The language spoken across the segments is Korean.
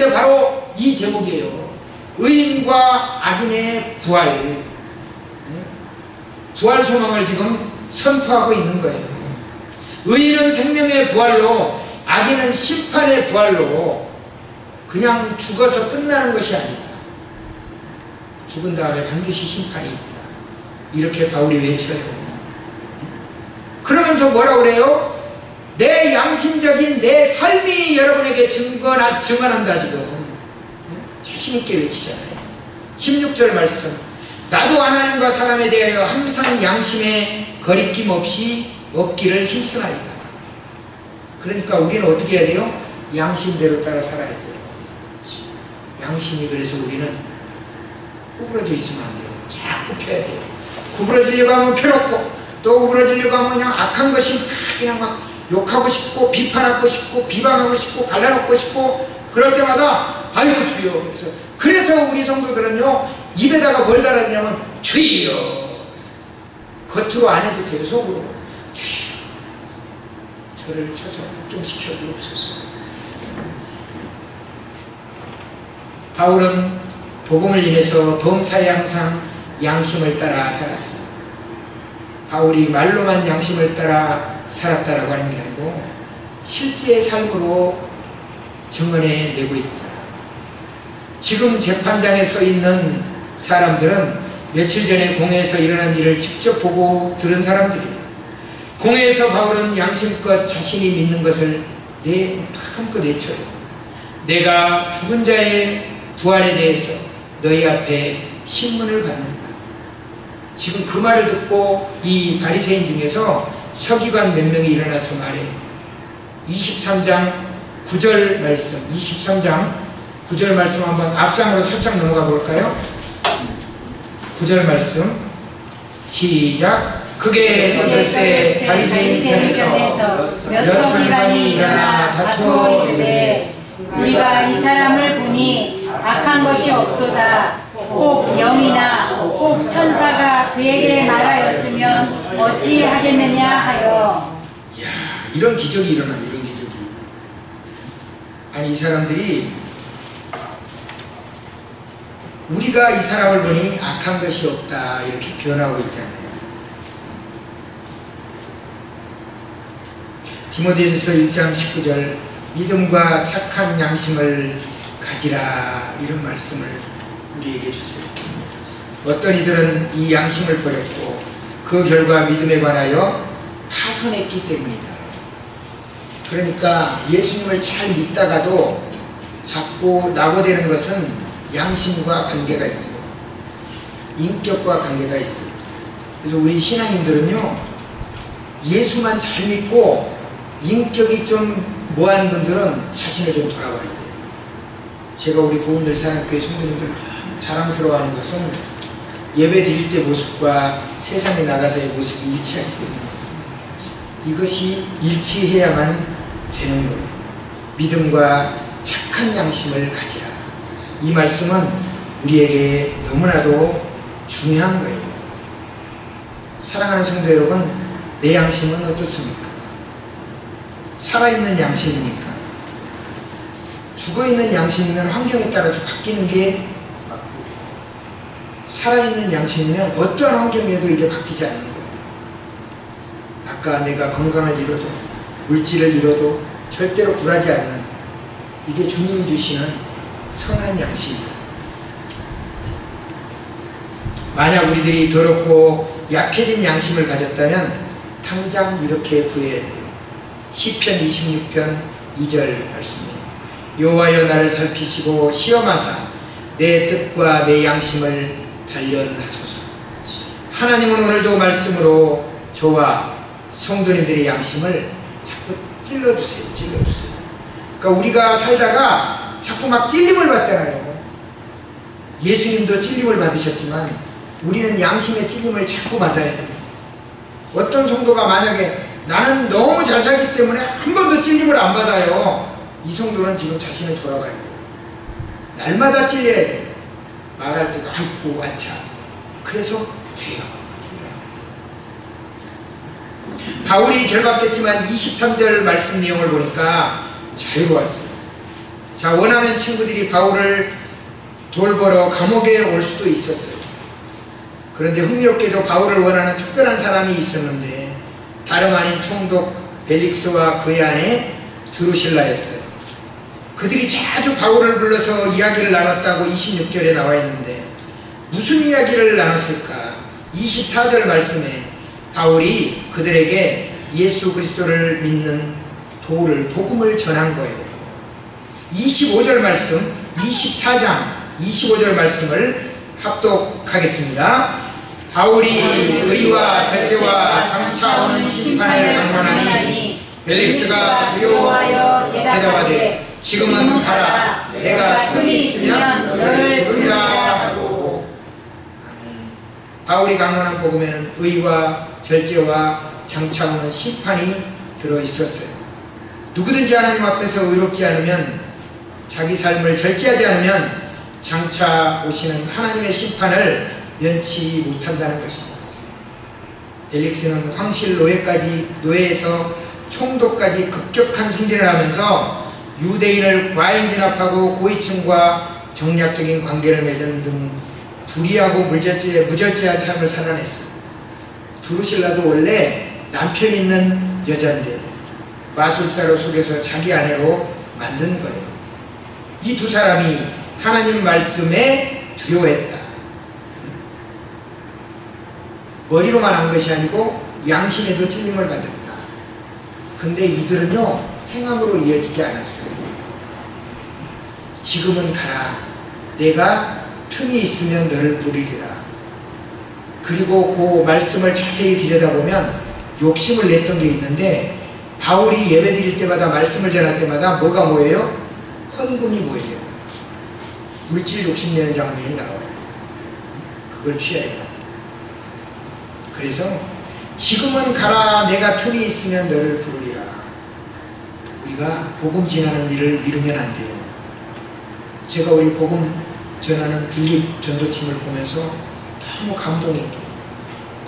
그런데 바로 이 제목이에요. 의인과 악인의 부활. 부활 소망을 지금 선포하고 있는 거예요. 의인은 생명의 부활로, 악인은 심판의 부활로 그냥 죽어서 끝나는 것이 아니다. 죽은 다음에 반드시 심판이 있다. 이렇게 바울이 외쳐요. 그러면서 뭐라고 그래요? 내 양심적인 내 삶이 여러분에게 증언한다 지금. 자신있게 외치잖아요. 16절 말씀. 나도 하나님과 사람에 대하여 항상 양심에 거리낌 없이 없기를 힘쓰나이다. 그러니까 우리는 어떻게 해야 돼요? 양심대로 따라 살아야 돼요. 양심이 그래서 우리는 구부러져 있으면 안 돼요. 자꾸 펴야 돼요. 구부러지려고 하면 펴놓고, 또 구부러지려고 하면 그냥 악한 것이 그냥 막 욕하고 싶고 비판하고 싶고 비방하고 싶고 갈라놓고 싶고 그럴 때마다 아이고 주여. 그래서 우리 성도들은요 입에다가 뭘 달아야 되냐면 주여. 겉으로 안 해도 돼요. 속으로 주여 저를 쳐서 좀 시켜주옵소서. 바울은 복음을 인해서 범사에 항상 양심을 따라 살았습니다. 바울이 말로만 양심을 따라 살았다라고 하는 게 아니고 실제의 삶으로 증언해내고 있다. 지금 재판장에 서 있는 사람들은 며칠 전에 공회에서 일어난 일을 직접 보고 들은 사람들이에요. 공회에서 바울은 양심껏 자신이 믿는 것을 마음껏 외쳐요. 내가 죽은 자의 부활에 대해서 너희 앞에 신문을 받는다. 지금 그 말을 듣고 이 바리새인 중에서 서기관 몇 명이 일어나서 말해요. 23장 9절 말씀, 23장 9절 말씀 한번 앞장으로 살짝 넘어가 볼까요? 9절 말씀 시작. 그게 떠들새 바리새인 편에서 몇 서기관이 일어나 다투어 이르되 우리가 이 사람을 보니 악한 것이 없도다. 꼭 영이나 꼭 천사가 그에게 말하였으면 어찌 하겠느냐 하여. 이야, 이런 기적이 일어나요. 이런 기적이. 아니 이 사람들이 우리가 이 사람을 보니 악한 것이 없다 이렇게 변하고 있잖아요. 디모데전서 1장 19절 믿음과 착한 양심을 가지라 이런 말씀을 우리에게 주세요. 어떤 이들은 이 양심을 버렸고 그 결과 믿음에 관하여 파선했기 때문이다. 그러니까 예수님을 잘 믿다가도 자꾸 낙오되는 것은 양심과 관계가 있어요. 인격과 관계가 있어요. 그래서 우리 신앙인들은요 예수만 잘 믿고 인격이 좀 모한 분들은 자신을 좀 돌아봐야 돼요. 제가 우리 보훈들 사랑교회 성도님들 자랑스러워하는 것은 예배 드릴 때 모습과 세상에 나가서의 모습이 일치하기 때문에 이것이 일치해야만 되는 거예요. 믿음과 착한 양심을 가지라. 이 말씀은 우리에게 너무나도 중요한 거예요. 사랑하는 성도 여러분, 내 양심은 어떻습니까? 살아있는 양심입니까? 죽어있는 양심이면 환경에 따라서 바뀌는 게 맞고, 살아있는 양심이면 어떠한 환경에도 이게 바뀌지 않는 거예요. 아까 내가 건강을 잃어도 물질을 잃어도 절대로 굴하지 않는, 이게 주님이 주시는 선한 양심이다. 만약 우리들이 더럽고 약해진 양심을 가졌다면 당장 이렇게 구해야 돼요. 시편 26편 2절 말씀입니다. 여호와여 나를 살피시고 시험하사 내 뜻과 내 양심을 단련하소서. 하나님은 오늘도 말씀으로 저와 성도님들의 양심을 자꾸 찔러주세요. 찔러주세요. 그러니까 우리가 살다가 자꾸 막 찔림을 받잖아요. 예수님도 찔림을 받으셨지만 우리는 양심의 찔림을 자꾸 받아야 돼요. 어떤 성도가 만약에 나는 너무 잘 살기 때문에 한 번도 찔림을 안 받아요. 이 성도는 지금 자신을 돌아봐야 돼요. 날마다 찔려야 돼요. 말할 때도 아이고 아차. 그래서 주여. 바울이 결박됐지만 23절 말씀 내용을 보니까 자유로웠어요. 자, 원하는 친구들이 바울을 돌보러 감옥에 올 수도 있었어요. 그런데 흥미롭게도 바울을 원하는 특별한 사람이 있었는데 다름 아닌 총독 벨릭스와 그의 아내 드루실라였어요. 그들이 자주 바울을 불러서 이야기를 나눴다고 26절에 나와 있는데 무슨 이야기를 나눴을까? 24절 말씀에 바울이 그들에게 예수 그리스도를 믿는 도를 복음을 전한 거예요. 25절 말씀, 24장 25절 말씀을 합독하겠습니다. 바울이 의와 절제와 장차 오는 심판을 강론하니 벨릭스가 두려워하여 대답하되 지금은 가라. 내가 틈이 있으면 너를 부르리라 하고. 바울이 강론한 복음에는 의와 절제와 장차 오는 심판이 들어있었어요. 누구든지 하나님 앞에서 의롭지 않으면, 자기 삶을 절제하지 않으면 장차 오시는 하나님의 심판을 면치 못한다는 것입니다. 벨릭스는 황실 노예에서 총독까지 급격한 승진을 하면서 유대인을 과잉 진압하고 고위층과 정략적인 관계를 맺은 등 불의하고 무절제한 삶을 살아냈습니다. 드루실라도 원래 남편 있는 여자인데 마술사로 속여서 자기 아내로 만든 거예요. 이 두 사람이 하나님 말씀에 두려워했다. 머리로만 한 것이 아니고 양심에도 찔림을 받았다. 근데 이들은요, 행함으로 이어지지 않았어요. 지금은 가라. 내가 틈이 있으면 너를 부르리라. 그리고 그 말씀을 자세히 들여다보면 욕심을 냈던 게 있는데, 바울이 예배 드릴 때마다 말씀을 전할 때마다 뭐가 뭐예요? 헌금이 뭐예요? 물질 욕심내는 장면이 나와요. 그걸 취해야 해요. 그래서 지금은 가라. 내가 틈이 있으면 너를 부르리라. 우리가 복음 전하는 일을 미루면 안 돼요. 제가 우리 복음 전하는 빌립 전도팀을 보면서 너무 감동했고,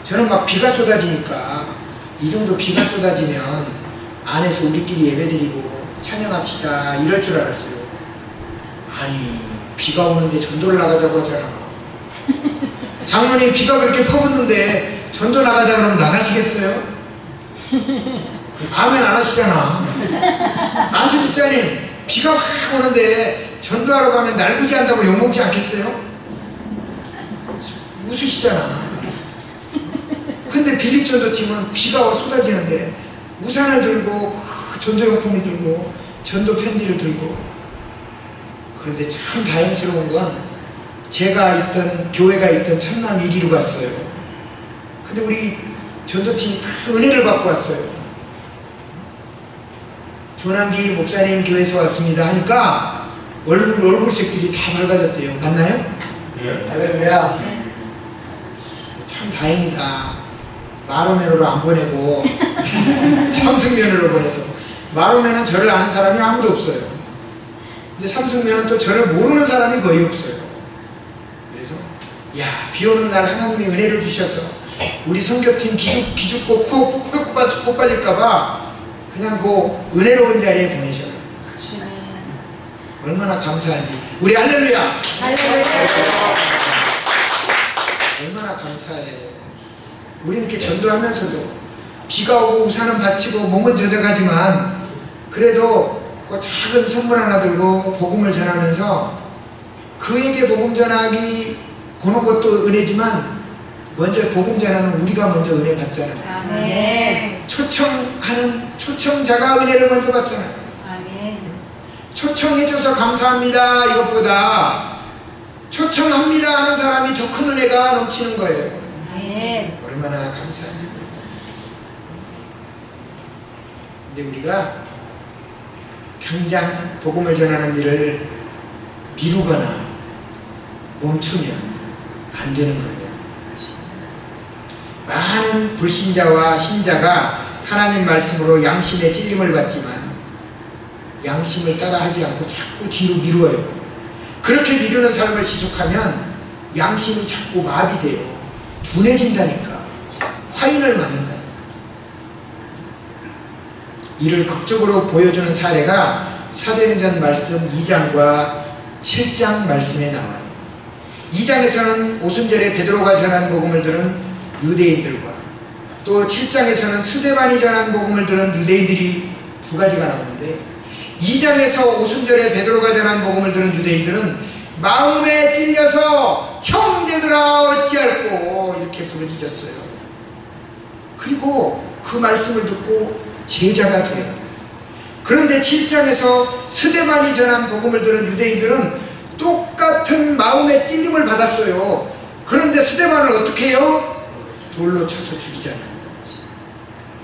저는 막 비가 쏟아지니까 이 정도 비가 쏟아지면 안에서 우리끼리 예배드리고 찬양합시다 이럴 줄 알았어요. 아니, 비가 오는데 전도를 나가자고 하잖아. 장로님, 비가 그렇게 퍼붓는데 전도 나가자 그러면 나가시겠어요? 아멘 안 하시잖아. 안수 집사님, 비가 확 오는데 전도하러 가면 날구지 한다고 욕먹지 않겠어요? 웃으시잖아. 근데 빌립 전도팀은 비가 쏟아지는데 우산을 들고 전도용품을 들고 전도 편지를 들고. 그런데 참 다행스러운 건 제가 있던 교회가 있던 천남 1위로 갔어요. 근데 우리 전도팀이 다 은혜를 받고 왔어요. 조남기 목사님 교회에서 왔습니다 하니까 얼굴색들이 다 밝아졌대요. 맞나요? 네. 할렐루야. 참 다행이다. 마로메로로 안 보내고 삼승면으로 보내서. 마로메는 저를 아는 사람이 아무도 없어요. 근데 삼승면은 또 저를 모르는 사람이 거의 없어요. 그래서 야, 비 오는 날 하나님이 은혜를 주셔서 우리 선교팀 기죽고 코 빠질까봐 그냥 그 은혜로운 자리에 보내셔요. 얼마나 감사한지. 우리 할렐루야. 얼마나 감사해요. 우리는 이렇게 전도하면서도 비가 오고 우산은 받치고 몸은 젖어가지만 그래도 그 작은 선물 하나 들고 복음을 전하면서 그에게 복음 전하기 그런 것도 은혜지만 먼저 복음 전하는 우리가 먼저 은혜 받잖아요. 아멘. 초청자가 은혜를 먼저 받잖아요. 아멘. 초청해줘서 감사합니다 이것보다 초청합니다 하는 사람이 더 큰 은혜가 넘치는 거예요. 아멘. 얼마나 감사한지. 근데 우리가 당장 복음을 전하는 일을 미루거나 멈추면 안 되는 거예요. 많은 불신자와 신자가 하나님 말씀으로 양심의 찔림을 받지만 양심을 따라하지 않고 자꾸 뒤로 미루어요. 그렇게 미루는 삶을 지속하면 양심이 자꾸 마비돼요. 둔해진다니까. 화인을 맞는다니까. 이를 극적으로 보여주는 사례가 사도행전 말씀 2장과 7장 말씀에 나와요. 2장에서는 오순절에 베드로가 전한 복음을 들은 유대인들과 또 7장에서는 스데반이 전한 복음을 들은 유대인들이 두 가지가 나오는데, 2장에서 오순절에 베드로가 전한 복음을 들은 유대인들은 마음에 찔려서 형제들아 어찌할꼬 이렇게 부르짖었어요. 그리고 그 말씀을 듣고 제자가 돼요. 그런데 7장에서 스데반이 전한 복음을 들은 유대인들은 똑같은 마음의 찔림을 받았어요. 그런데 스데반을 어떻게 해요? 돌로 쳐서 죽이잖아요.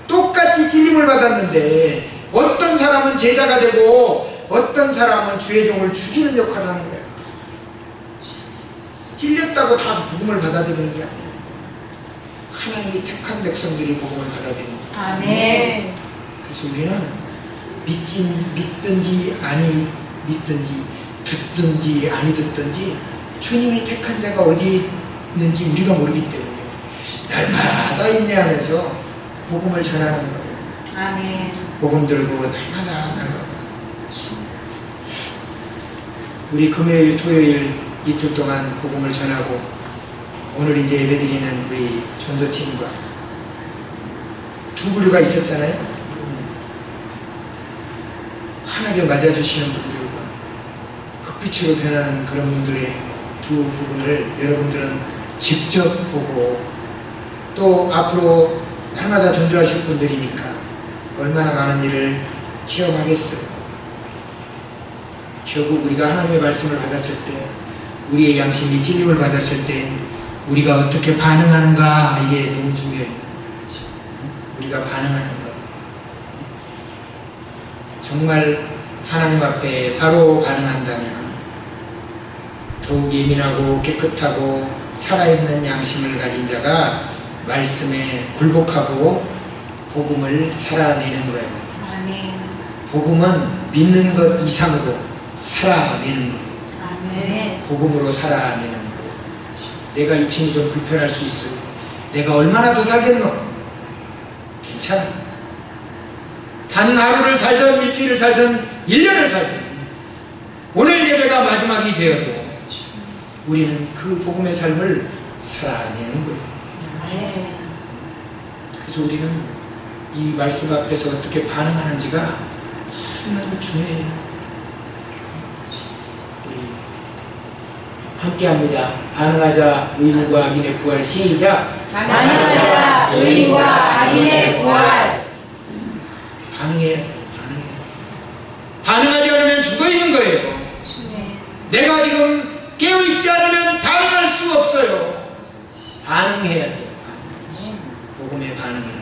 똑같이 찔림을 받았는데 어떤 사람은 제자가 되고 어떤 사람은 주의 종을 죽이는 역할을 하는 거예요. 찔렸다고 다 복음을 받아들이는 게 아니에요. 하나님이 택한 백성들이 복음을 받아들이는 거예요. 아멘. 그래서 우리는 믿든지 아니 믿든지 듣든지 아니 듣든지 주님이 택한 자가 어디 있는지 우리가 모르기 때문에 날마다 인내하면서 복음을 전하는 거예요. 아멘. 복음 들고 날마다 우리 금요일 토요일 이틀 동안 복음을 전하고 오늘 이제 예배드리는 우리 전도팀과 두 부류가 있었잖아요. 환하게 맞아주시는 분들과 흑빛으로 변하는 그런 분들의 두 부분을 여러분들은 직접 보고 또 앞으로 날마다 전도하실 분들이니까 얼마나 많은 일을 체험하겠어요. 결국 우리가 하나님의 말씀을 받았을 때, 우리의 양심이 찔림을 받았을 때 우리가 어떻게 반응하는가, 이게 너무 중요해요. 우리가 반응하는 것. 정말 하나님 앞에 바로 반응한다면 더욱 예민하고 깨끗하고 살아있는 양심을 가진 자가 말씀에 굴복하고 복음을 살아내는 거예요. 아멘. 복음은 믿는 것 이상으로 살아내는 거예요. 아멘. 복음으로 살아내는 거예요. 내가 육신이 좀 불편할 수 있어요. 내가 얼마나 더 살겠노? 괜찮아. 단 하루를 살든 일주일을 살든 1년을 살든 오늘 예배가 마지막이 되어도 우리는 그 복음의 삶을 살아내는 거예요. 아멘. 그래서 우리는 이 말씀 앞에서 어떻게 반응하는지가 너무 중요해요. 우리 함께합니다. 반응하자 의인과 악인의 부활. 시작. 반응하자 의인과 악인의 부활. 반응하지 않으면 죽어있는 거예요. 네. 내가 지금 깨어있지 않으면 반응할 수 없어요. 반응해야 돼요. 복음에 반응해야 돼요.